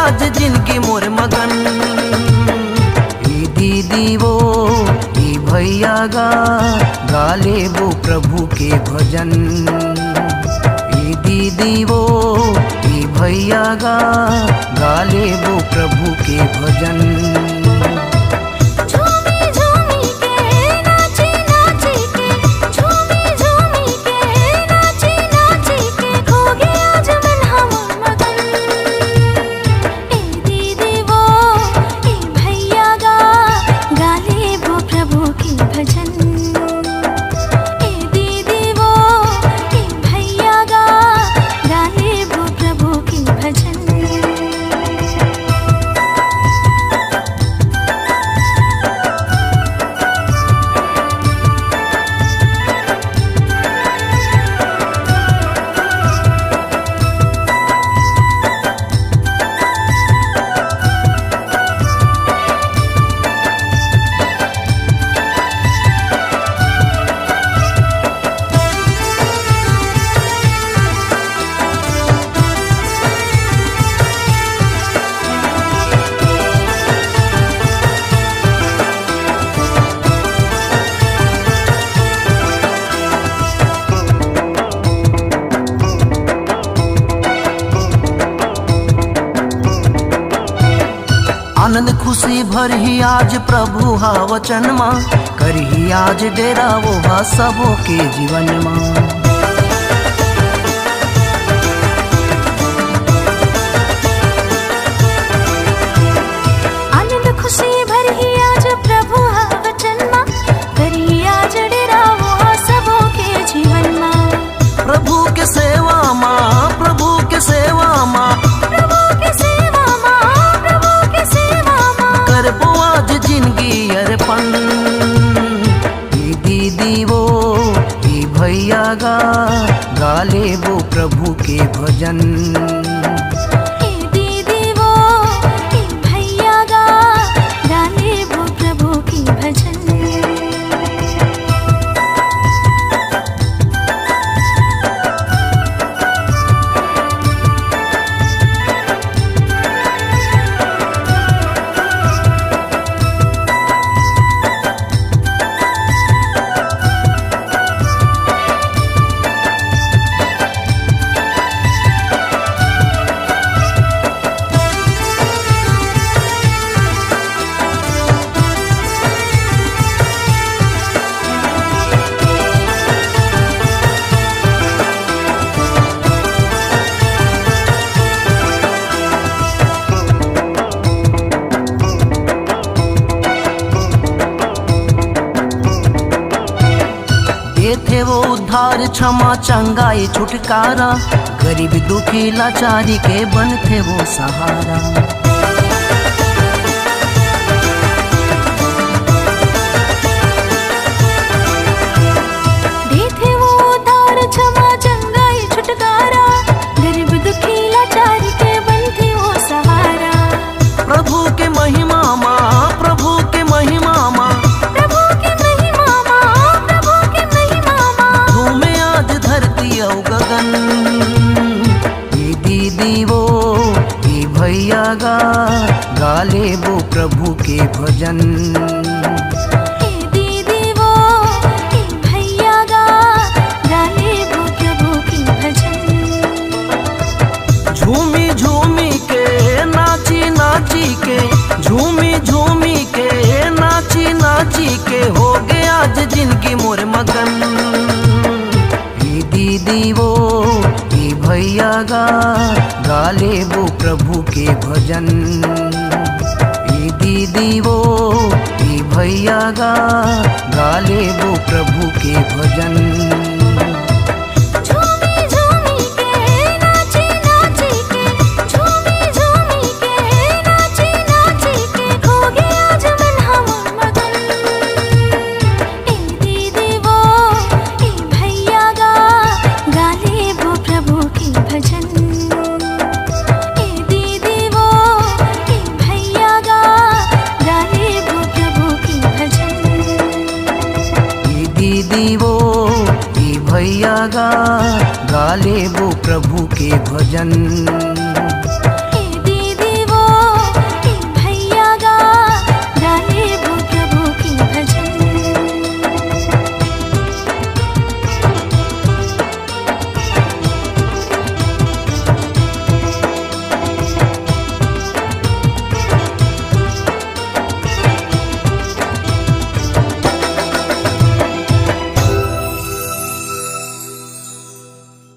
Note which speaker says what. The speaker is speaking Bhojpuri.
Speaker 1: आज जिंदगी मोर मगन। ई दीदी वो ई भैया गाले वो प्रभु के भजन। ई दीदी वो ई भैया गाले वो प्रभु के भजन। आनंद खुशी भरही आज प्रभु हा वचन माँ, करही आज डेरा वो हा सबों के जीवन माँ।
Speaker 2: आनंद खुशी भरही आज प्रभु हा वचन माँ, करही आज डेरा वो हा सबों के जीवन माँ।
Speaker 1: प्रभु के सेवा माँ, प्रभु के सेवा माँ, करबो आज जिंदगी अर्पण। ई दीदी वो ई भैया गाले वो प्रभु के भजन।
Speaker 2: ई दीदी वो ई भैया गाले वो प्रभु के भजन।
Speaker 1: थे वो उद्धार क्षमा चंगाई छुटकारा, गरीब दुखी लाचारी के बन थे वो सहारा।
Speaker 2: थे वो उद्धार क्षमा चंगाई छुटकारा, गरीब दुखी लाचारी के बन थे वो सहारा।
Speaker 1: प्रभु के महिमा माँ, प्रभु के महिमा माँ, गगन। ई दीदी वो ई भैया गाले वो प्रभु के भजन।
Speaker 2: ई दीदी वो ई भैया गाले वो प्रभु के भजन।
Speaker 1: झूमी झूमी के नाची नाची के, झूमी झूमी के नाची नाची के, हो गया आज जिंदगी मोर मगन। दीदी वो ई भैया गाले वो प्रभु के भजन। ई दीदी वो ई भैया गाले वो प्रभु के भजन। दीदी वो ई भैया गाले वो प्रभु के भजन।